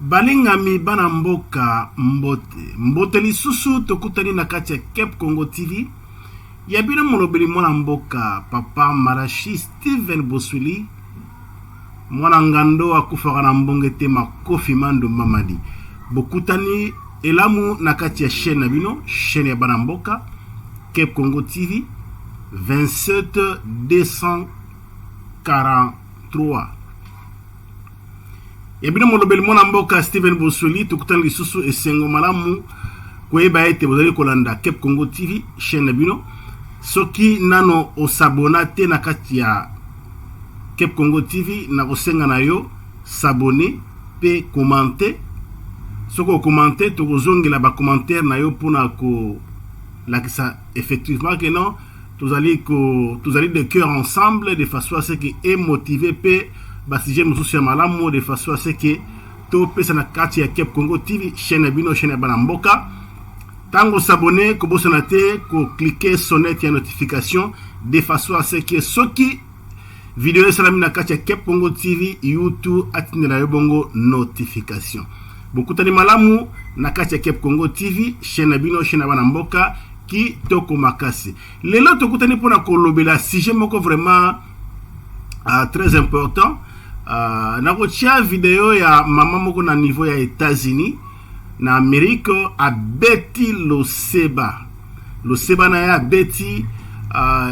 Balingami bana mboka mbote lisusu tokutani na kati ya Cape Congo TV. Yabina molobeli mwana mboka papa Marashi Steven Boswili mwana ngando akufaka na mbongete Makofi Mando Mamadi. Bokutani elamu na kati ya chaîne nabino, chaîne ya bana mboka Cape Congo TV 27 243. Yabina molobeli mwana mboka Steven Boswili tukutani lisusu esengo malamu kweba ete bozali kolanda Cape Congo TV chaîne nabino. Soki nano osabonate na kati ya Cape Congo TV na kosenga na yo s'abonner pe commenter. Soko commenter to kozongela ba commentaire na yo pona ko lakisa effectivement que non tous allez de cœur ensemble de façon à ce que est motivé pe ba sujet mususu malamu de façon à ce que to pesa na kati ya Cape Congo TV chaîne bino chaîne bana mboka. Tango s'abonner, ko bosonate, ko cliquer sonnette ya notification de façon à ce que soki vidéo salami na kati ya Cape Congo TV YouTube atinela yo bongo notification. Bokutani malamu na kati ya Cape Congo TV chaîne bino chaîne bana mboka ki toko makasi. Lelo tokutani pona kolobela sujet moko vraiment très important. Na kotia vidéo ya mama moko na niveau ya États-Unis na Amerika abeti loseba na ya abeti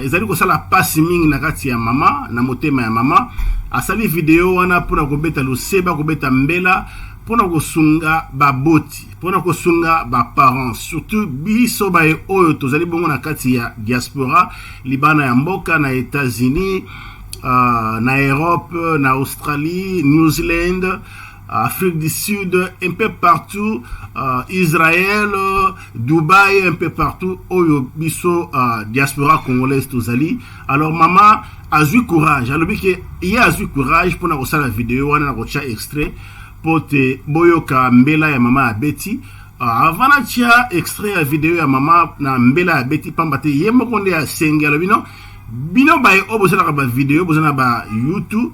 ezali kosala pasi mingi na kati ya mama na motema ya mama asali video wana pona kobeta loseba kobeta mbela pona kosunga baboti pona kosunga ba parents surtout biso ba oyo tozali bongo na kati ya diaspora libana ya mboka na États-Unis na Europe na Australie New Zealand Afrique du Sud, un peu partout, Israël, Dubaï, un peu partout, oyo biso diaspora congolaise tozali. Alors maman a eu courage. Alors que il a eu courage pour na kosa la vidéo, on a kocha extrait pour te boyoka mbela ya mama Betty. Avant na tia extrait ya vidéo ya mama na mbela ya Betty pambate yemo konde ya sengelo bino ba obosala ba vidéo bozana ba YouTube.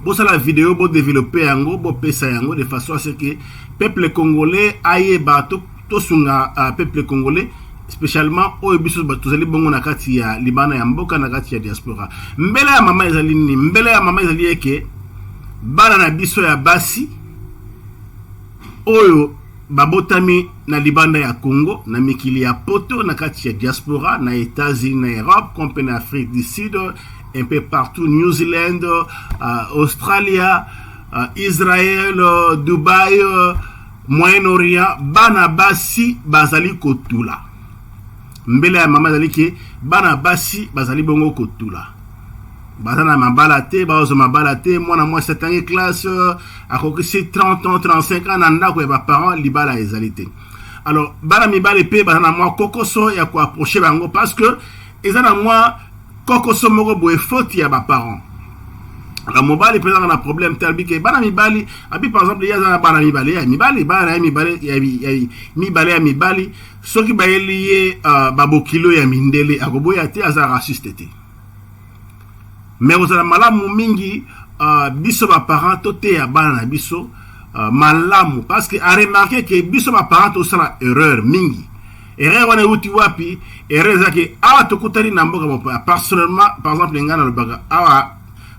Bosa la vidéo bo développer yango bo pesa yango de façon à ce que peuple congolais aye bato to sunga peuple congolais spécialement o biso bato zali bongo na kati ya libana ya mboka na kati ya diaspora. Mbele ya mama ezali ni mbele ya mama ezali eke bana na biso ya basi oyo babotami na libanda ya Congo na mikili ya poto na kati ya diaspora na États-Unis na Europe comme na Afrique du Sud un peu partout, New Zealand, Australie, Israël, Dubaï, Moyen-Orient, bana basi bazali kotula. Mbele ya mama zali ke bana basi bazali bongo kotula. Bazana mabalate, bazo mabalate, mwana moi 7 ans classe, akokisi 30 ans, 35 ans nanda ko ba parents libala ezalité. Alors bana mibale pe bazana moi kokoso ya ko approcher bango parce que ezana moi koko somoko boye faute ya ba parents. La mobile présent un problème tel que bana mibali abi par exemple il y a bana mibali ya mibali bana ya mibali ya mibali ya mibali soki ba lié babokilo ya mindele akoboya te aza raciste te. Mais vous avez malamu mingi biso ba parents tote ya bana biso malamu parce que a remarqué que biso ba parents to sala erreur mingi. Erreur wana uti wapi erreur zake awa tokutani na mboka mopa personnellement par exemple ngana lobaga awa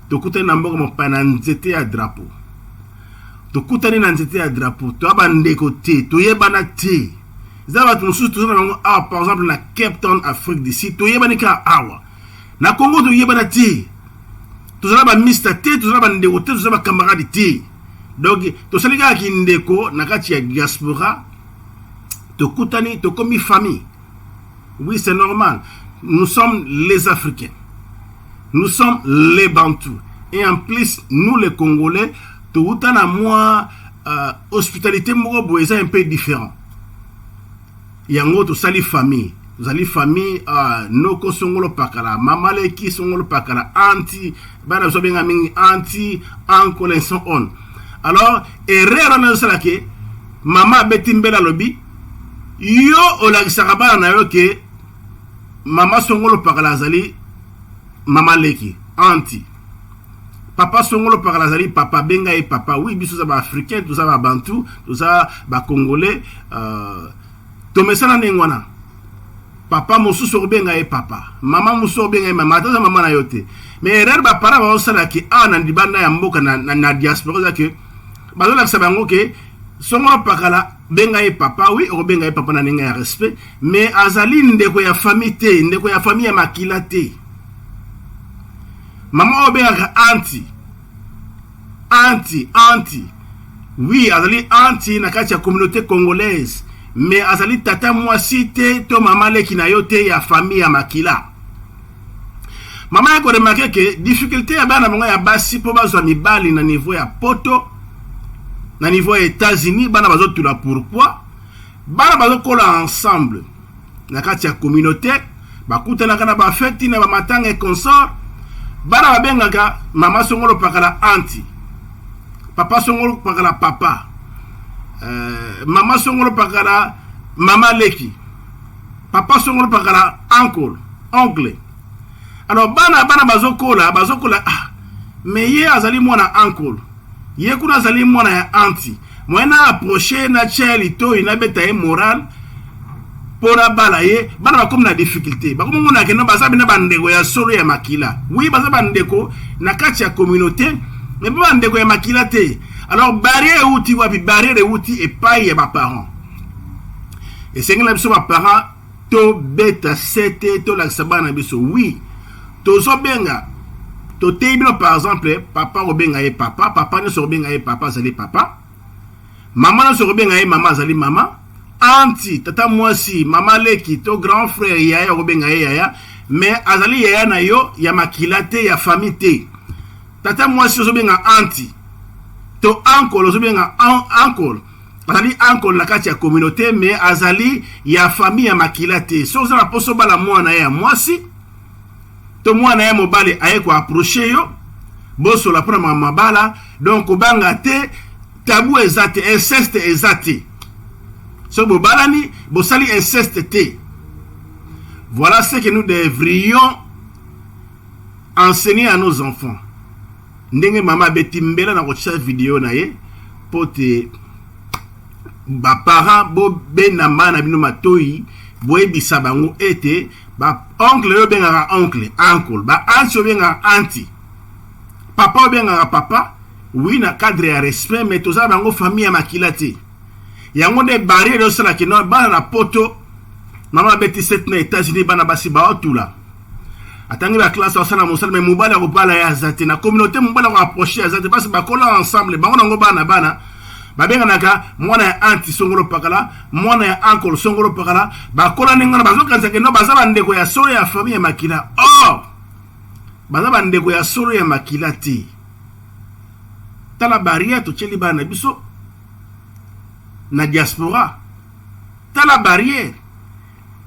tokutani na mboka mopa na nzete ya drapeau tokutani na nzete ya drapeau to abandeko te to yebana te zaba tunusu tuzana bango awa par exemple na Cape Town Afrique du Sud to yebani ka awa na Congo to yebana te tuzana ba mister te tuzana ba ndeko te tuzana ba camarade te donc to salika ki ndeko na kati ya diaspora Tokutani, tokomi famille. Oui, c'est normal. Nous sommes les Africains. Nous sommes les Bantous. Et en plus, nous les Congolais, Tokutana moi, hospitalité moko est un peu différent. Yango to sali famille. Zali famille, noko songolo pakala, mamaleki songolo pakala, anti, bana sobenga mingi anti, uncle and so on. Alors, erreur na salake, mama betimbela lobi. Yo olakisaka bana na yo ke mama songolo pakala zali mama leki anti papa songolo pakala zali papa benga et papa oui biso za ba africain tout ça ba bantu tout ça ba congolais to mesana nengwana papa mosusu obenga et papa mama mosusu obenga et mama taza mama na yote mais erreur ba para ba osala ki na ndibanda ya mboka na diaspora za ke bazola sabango ke songolo pakala benga et papa oui obenga et papa na ninga ya respect mais azali ndeko ya famille te ndeko ya famille ya makila te. Maman obenga anti oui azali anti na kati ya communauté congolaise mais azali tata mwasi te to mama leki na yo te ya famille ya makila. Mama yako remarqué que difficulté ya bana bango ya basi po bazwa mibali na niveau ya poto na niveau ya États-Unis bana bazotula pourquoi bana bazokola ensemble na kati ya communauté bakutana kana ba fête na ba matanga et consort bana babengaka mama songolo pakala anti papa songolo pakala papa mama songolo pakala mama leki papa songolo pakala oncle alors bana bazokola mais ye azali mwana uncle ye kuna azali mwana ya anti mwana approcher na cheli to inabeta e moral pora bala ye bana bakomi na difficulté bakomi ngona ke no basabi na bandeko ya solo ya makila oui baza bandeko na kati ya communauté mais ba bandeko ya makila te alors barrière outi wapi barrière outi et pas ya ba parents et c'est ngela biso ba parents to beta sete to la sabana biso oui to so benga to tebino par exemple papa obenga e papa ne so benga e papa zali papa maman ne so benga e mama zali mama anti tata mwasi mama leki to grand frère yaya obenga e yaya mais azali yaya na yo ya makila te ya famille te tata mwasi so benga anti to uncle so benga uncle azali uncle na kati ya communauté mais azali ya famille ya makila te so za poso bala mwana ya mwasi to mwana ya mobali aye ko approcher yo boso la prendre mabala donc obanga te tabou ezate inceste ezate so bobalani bosali inceste te. Voilà ce que nous devrions enseigner à nos enfants. Ndenge mama betimbela na kocha vidéo na ye pote ba parents bo benama na bino matoyi boyebisa bango ete ba oncle yo benga oncle ba anti yo benga anti papa yo benga papa oui na cadre ya respect mais toza bango famille ya makila te yango de barrière yo sala ki no bana na poto mama beti set na États-Unis bana basi ba otula atangi la classe osana mosala mais mobala ko bala ya zate na communauté mobala ko approcher ya zate parce ba kola ensemble bango nango bana babenga naka mwana ya anti songolo pakala mwana ya uncle songolo pakala bakola ningana bazokanza ke no bazaba ndeko ya solo ya famille ya makila bazaba ndeko ya solo ya makila ti tala barrière to cheli bana biso na diaspora tala barrière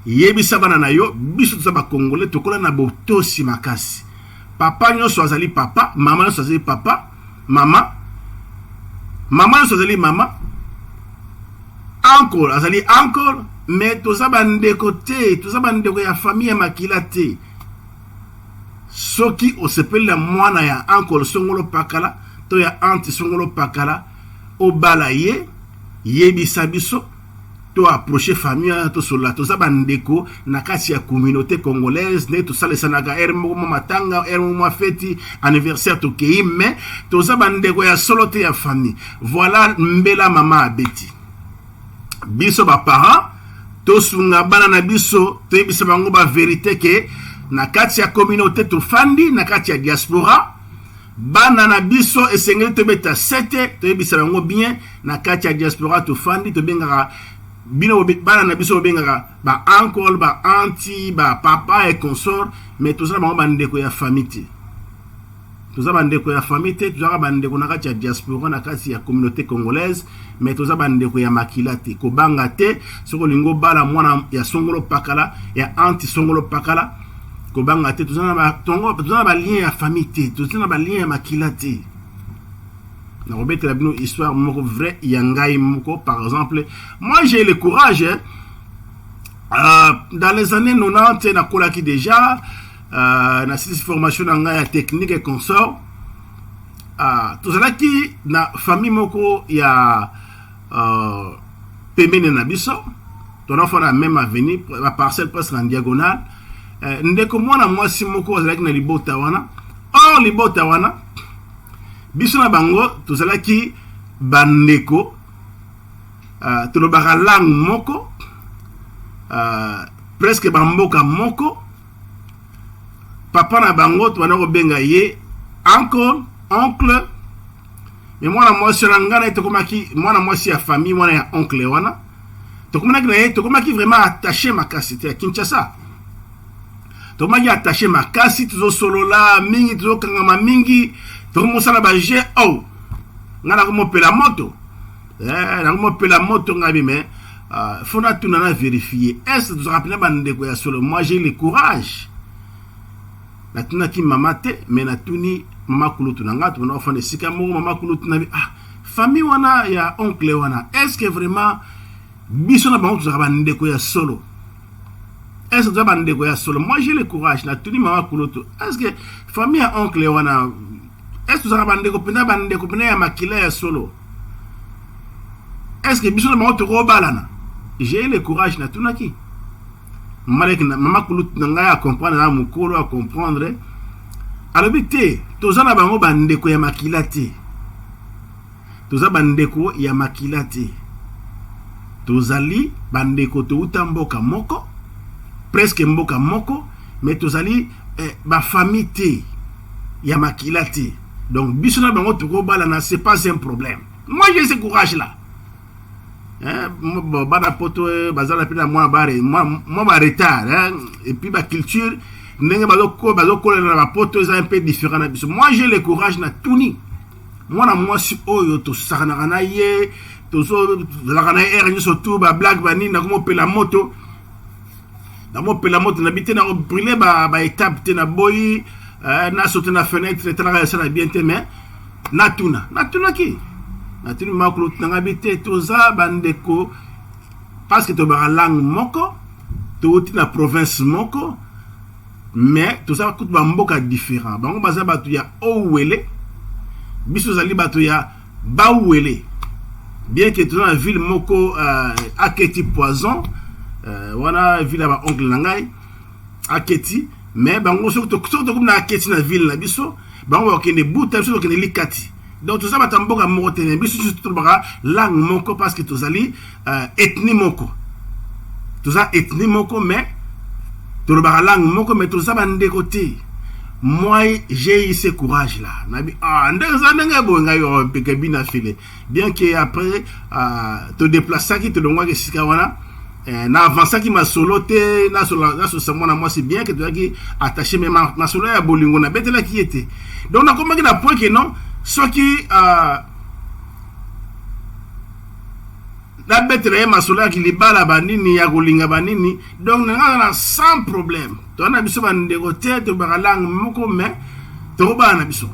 yebisa bana na yo biso tsa ba congolais to kola na botosi makasi papa nyoso azali papa mama nyoso azali papa mama azali mama uncle azali uncle mais toza bandeko te toza bandeko ya famille ya makila te soki osepela mwana ya uncle songolo pakala to ya auntie songolo pakala obala yebisa biso to approcher famille to sola toza bandeko na kati ya communauté congolaise ne to salesanaka mo matanga mo feti anniversaire to kei mais toza bandeko ya solo te ya famille. Voilà mbela mama abeti biso ba parents to sunga bana na biso to yebisa bango ba vérité ke na kati ya communauté to fandi na kati ya diaspora bana na biso esengeli to beta sete to yebisa bango bien na kati ya diaspora to fandi to bengaka bino bana na biso bengaka ba uncle ba auntie ba papa et consort mais tout ça bango bandeko ya famille te toza bandeko ya famille te toza bandeko na kati ya diaspora na kati ya communauté congolaise mais toza bandeko ya makila te ko banga te soko lingo bala mwana ya songolo pakala ya auntie songolo pakala ko banga te toza na ba lien ya famille te toza na ba lien ya makila te. Na robete la bino histoire moko vrai yangai moko par exemple moi j'ai le courage dans les années 90 na kolaki déjà na cette formation nanga ya technique et consort tozalaki na famille moko ya pembeni na biso tonafona même avenue la parcelle presque en diagonale ndeko mwana mwasi moko azalaki na libota wana or libota wana biso na bango tozalaki bandeko tolobaka langue moko presque bamboka moko papa na bango tobanda kobenga ye oncle mais mwana mwasi na ngana tokomaki mwana mwasi ya famille mwana ya oncle wana tokomaki na ye tokomaki vraiment attaché makasi te ya Kinshasa tokomaki attaché makasi tozosolola mingi tozokangama mingi tokomosala baje ngana komopela moto nakomopela moto ngabi mais faut na tuna na vérifier est-ce que tu rappelles bandeko ya solo moi j'ai le courage na tuna ki mama te mais na tuni mama kulutu nanga tu na ofane sika mo mama kulutu na famille wana ya oncle wana est-ce que vraiment biso na bango tu bandeko ya solo est-ce que tu bandeko ya solo moi j'ai le courage na tuni mama kulutu est-ce que famille ya oncle wana est-ce que tu bandeko pena ya makila ya solo est-ce que biso na bango tu robalana j'ai le courage na tunaki mama kulut nanga ya comprendre na mukolo a comprendre alobite tozana bango bandeko ya makilate toza bandeko ya makilate tozali bandeko to utamboka moko presque mboka moko mais tozali ba famille te ya makilate donc biso na bango to robalana c'est pas un problème moi j'ai ce courage là bana poto bazala pina moi ba retard et puis ba culture ndenge bazoko na ba poto est un peu différent na biso moi j'ai le courage na tuni moi na moi si oyo to sakana na ye to so la kana er so tout ba blague bani na ko pela moto na bité na brûler ba étape te na boyi na sauter na fenêtre traverser na bien te mais na tuna ki natuni makulu tanga bité toza bandeko parce que to ba langue moko to na province moko mais toza kutu ba mboka différent bango baza batu ya owele biso zali batu ya bawele bien que toza na ville moko aketi poison wana ville ba oncle nangai aketi mais bango surtout comme na aketi na ville na biso bango ba kende buta biso kende likati donc tout ça va tamboka moko tene biso surtout ba langue moko parce que tozali ethnie moko toza ethnie moko mais to ba langue moko mais toza bande côté moi j'ai eu ce courage là nabi ndanga bonga yo peke bina file bien que après te déplacer qui te longwa que sika wana na avancer qui ma solo te na so moi c'est bien que tu as attaché même ma solo ya bolingo na betela qui était donc on a comment na point que non ce qui la betre ma sola qui libala banini ya kolinga banini donc na sans problème to na biso bande côté to ba langue moko mais to ba na biso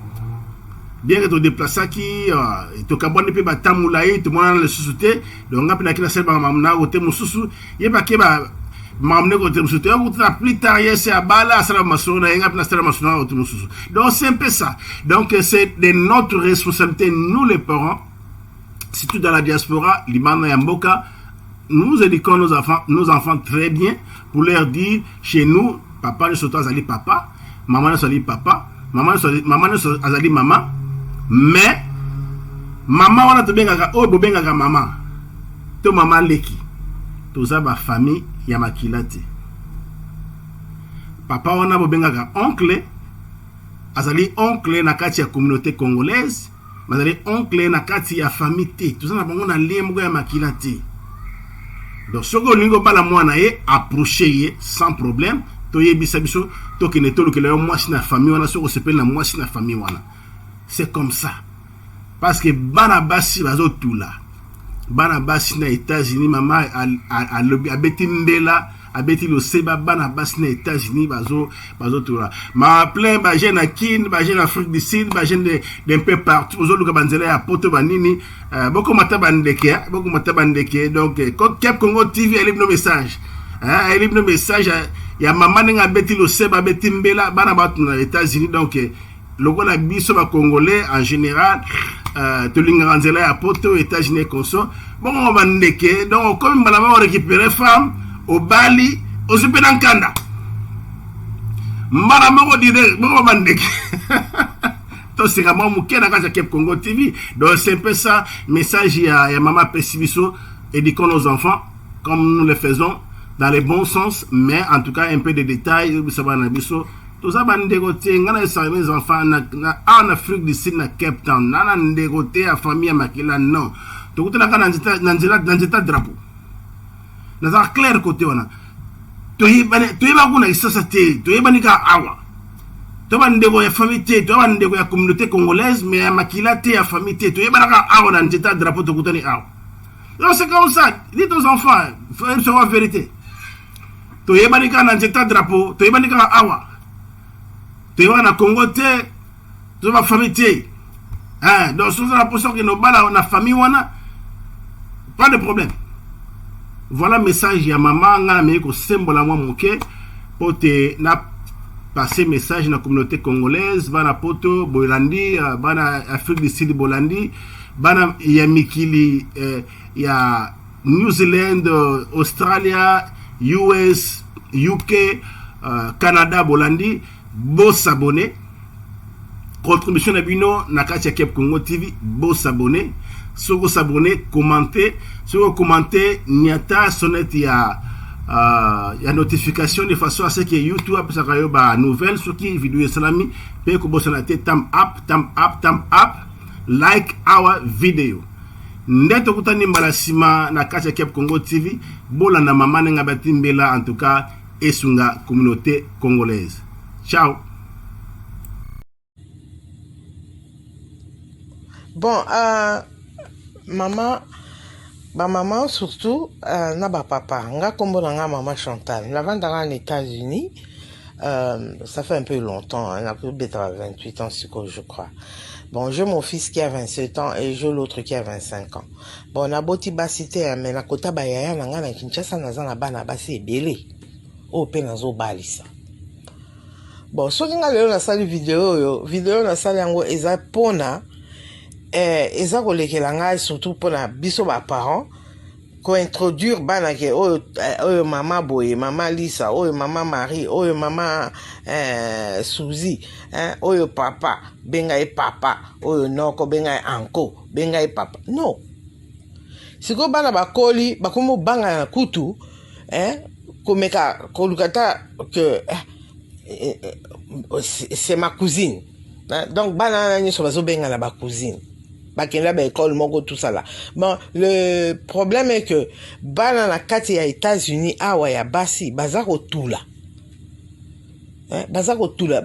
bien que to déplacer qui to kabone pe batamula yi to mona le société donc ngapina kina selba mamna côté mususu yeba ke ba mamne côté mususu to plus tard c'est abala sala masona ngapina sala masona côté mususu donc c'est un peu ça donc c'est de notre responsabilité nous les parents surtout dans la diaspora Liban et Mboka nous éduquons nos enfants très bien pour leur dire chez nous papa ne soit azali papa maman ne soit papa maman ne soit azali maman mais maman wana to benga o benga maman to maman leki to za ba famille ya makilate papa wana bo benga oncle azali oncle na kati ya communauté congolaise mazali oncle na kati ya famille te to za na bango na lembo ya makilate donc soko lingo bala mwana ye approcher ye sans problème to yebisa biso to kene to lokela moi si na famille wana soko sepel na moi si na famille wana c'est comme ça parce que bana basi bazo tula bana basi na États-Unis mama a beti ndela a beti lo seba bana basi na États-Unis bazo tula ma plein ba jeune na Kin ba jeune Afrique du Sud ba jeune d'un peu partout ozo luka banzela ya poto banini beaucoup mata bandeke donc Cap Congo TV elle no message elle no message ya mama nga beti lo seba beti mbela bana batu na États-Unis donc lokola biso ba congolais en général tolinga nzela ya poto États-Unis conso bon on va ndeke donc comme bana ba récupérer femme au bali au supena nkanda mbala moko dire bon ba ndeke to c'est vraiment mukena ka Kep Congo TV. Donc c'est un peu ça message ya maman Pessibiso, éduquons nos enfants comme nous le faisons dans les bons sens, mais en tout cas un peu de détails ça va na biso tout ça va ndégoter ngana ça mes enfants en Afrique du Sud na Cape Town na ndégoter à famille à Makila non to kutana kana nzita drapeau na za clair côté wana to yiba kuna isasa te to yiba nika awa to ba ndego ya famille te to ba ndego ya communauté congolaise mais à Makila te ya famille te to yiba naka awa na nzita drapeau to kutani awa. Non c'est comme ça, dites aux enfants faut savoir la vérité to yiba nika na nzita drapeau to yiba nika awa tu vas na Congo te tu vas famille te hein donc sur la position que nos bala on a famille wana pas de problème. Voilà message ya maman ngana me ko sembola moi moké pour te na passer message na communauté congolaise bana poto bolandi bana Afrique du Sud bolandi bana ya mikili ya New Zealand Australia US UK Canada bolandi beau s'abonner contribution na bino na kati Kep Congo TV beau s'abonner soko s'abonner commenter soko commenter nyata sonnette ya notification de façon à ce que YouTube ça ka yoba nouvelle sur qui vidéo salami pe ko bosonate thumb up like our video ndeto kutani mbalasima na kati Kep Congo TV bola na mama nga batimbela en tout cas esunga communauté congolaise. Ciao. Bon, maman surtout, na papa, nga kombo nga maman Chantal. La vente en États-Unis, ça fait un peu longtemps, elle a plus de 28 ans, je crois. Bon, j'ai mon fils qui a 27 ans et j'ai l'autre qui a 25 ans. Bon, on a beau cité, mais na kota bayaya nga na Kinshasa na zana bana basi ebele. O pe na zo balisa. Bon, so nga leo na sali vidéo na sali yango eza pona eza kolekela ngai surtout pona biso ba parents ko introduire bana ke oyo mama boye, mama Lisa, oyo mama Marie, oyo mama Suzy, oyo papa benga e papa, oyo noko benga e anko, benga e papa. Non. Siko bana bakoli bakomo banga na kutu komeka kolukata que c'est ma cousine. Donc bana ni so bazo benga na ba cousine. Bakenda ba école moko tout ça là. Bon, le problème est que bana na kati ya États-Unis awa ya basi bazako tula. Bazako tula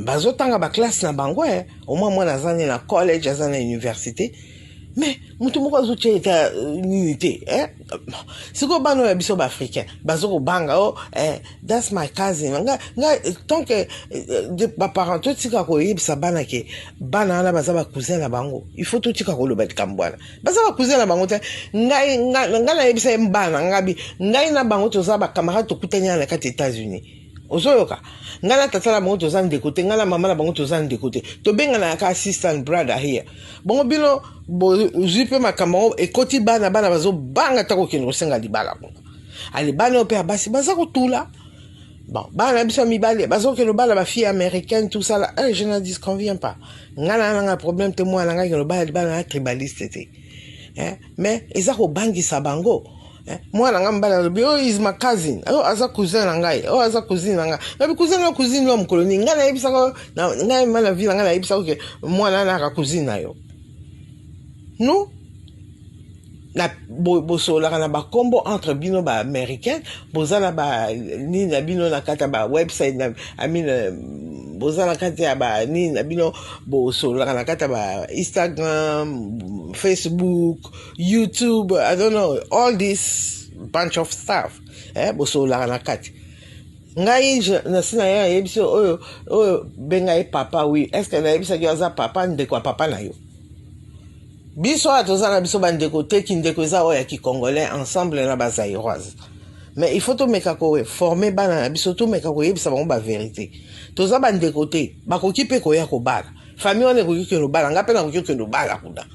bazo tanga ba classe na bango au moins moi nazani na college azana université. Mais mutu moko azo tcheta unité siko bano ya biso ba africain bazoko banga that's my cousin nga tant que de ba parents tout tika ko yebisa bana ke bana na baza ba cousin na bango il faut tout tika ko lo bat kambwana baza ba cousin na bango te ngai na yebisa mbana ngabi ngai na bango to za ba camarade to kutanya na kati États-Unis ozoyoka ngana tata la bango to za ndékoté ngana mama la bango to za ndékoté to benga na ka assistant brother here bongo bino bo zipe makamaro ekoti bana bazo banga tako kino senga libala ko ali bana opé basi baza ko tula bon bana biso mibale bazo ke lo bala ba fille américaine tout ça là je ne disconviens pas ngana nga problème te moi nga ke lo bala tribaliste te mais ezako bangi sa bango moi nga mbala lobi is my cousin aza cousin ngai aza cousine nga na cousine lo mkoloni nga na yebisa ko nga mala vila nga na yebisa ko ke moi na ka cousine na yo non na boso la na ba combo entre bino ba américain bozala ba ni na bino na kata ba website na bozala kata ba ni na bino boso la na kata ba Instagram, Facebook, YouTube, I don't know, all this bunch of stuff boso la na kata ngai na sina ya yebiso oyo benga e papa oui est-ce que na yebisa ki aza papa ndeko papa na yo biso atozana biso bandeko te ki ndeko za oya ki congolais ensemble na bazairoise mais il faut to meka ko former bana na biso to meka ko yebisa bango ba vérité toza bande côté bakoki pe ko ya ko bala famille on ekoki ke no bala nga pe na koki ke no bala kuda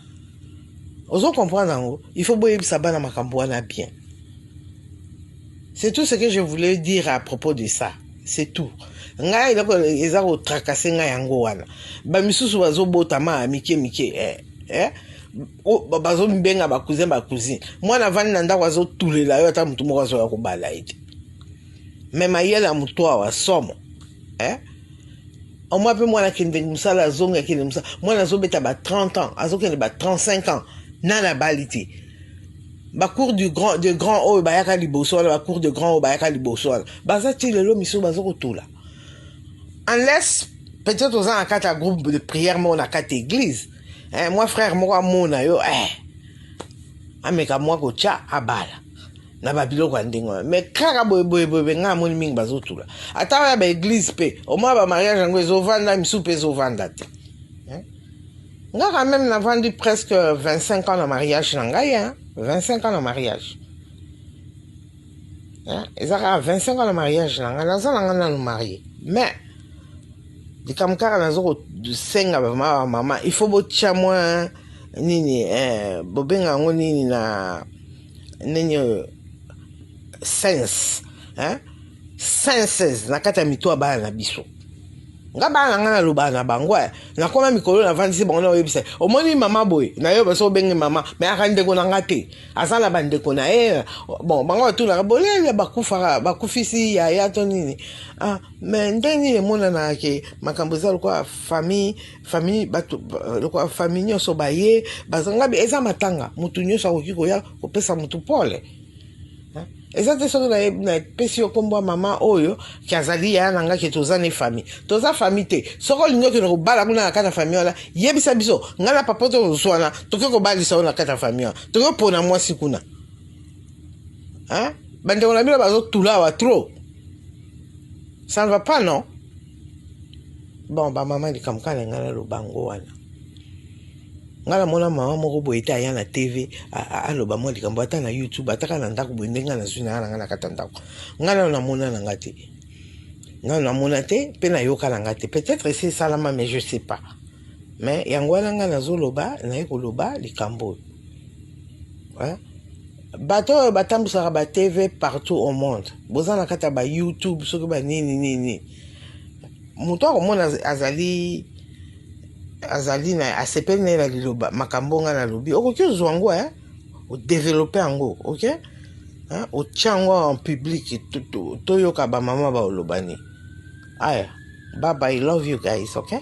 ozo comprendre ngo il faut boyebisa bana makambo wana bien. C'est tout ce que je voulais dire à propos de ça. C'est tout. Nga ila ko eza ko tracasser nga yango wana ba misusu bazo botama mike bazo mbenga ba cousin mwana vani na ndako azo tulela yo ata mutu moko azo ya kobala ite mais mayela mutu wa somo au moins pe mwana kende musala zonga kende musala mwana azo beta ba 30 ans azo kende ba 35 ans na la balité ba cours de grand o ba yaka liboso ba cours de grand o ba yaka liboso baza ti lelo miso bazo ko tula unless peut-être aux en quatre groupe de prière mon à quatre églises moi frère moi mon yo ameka moi ko cha abala na babilo kwa ndingo mais kaka boy nga moni mingi bazotula ata ya ba église pe au moins ba mariage ngo ezovanda misupe ezovanda te nga quand même n'a vendu presque 25 ans de mariage na ngai 25 ans de mariage ezaka 25 ans de mariage na ngai na nous marier mais di kamkara nazo senga ba mama il faut botia moi nini bobenga ngo nini na nini senses na kata mito ba na biso nga ba na loba na bango na koma mikolo na vandisi bango na oyebisa omoni mama boy na yo baso bengi mama mais akande ko na ngate azala bande ko na bon bango tu na bolele bakufisi ya to nini mais ndeni mona na ke makambo za kwa famille batu kwa famille nyoso baye bazanga bi eza matanga mutu nyoso akoko ya kopesa mutu pole ezate soki na pesi yo kombo mama oyo kiazali ya nanga ke toza ne famille toza famille te soko lingo ke no bala kuna na kata famille la yebisa biso ngala papa to swana toke ko balisa na kata famille toke pona mwasi kuna bande on a mis bazo tula wa trop ça ne va pas non bon ba mama di kamkana ngala lo bango wana ngala mona mama moko boyeta ya na TV aloba mo likambo ata na YouTube ataka na ndako boyenga na zuna na kata ndako ngala na mona na ngate ngala na mona te pe na yoka na ngate peut-être c'est salama mais je sais pas mais yango na ngala zoloba na ekoloba likambo bato batambusa ba TV partout au monde bozana kata ba YouTube soki ba nini muto ko mona azali na asepene la liloba makambo nga na lobi okoki ozwango o développer yango OK o tchango en public to yoka ba mama ba olobani aya bye bye, I love you guys, okay.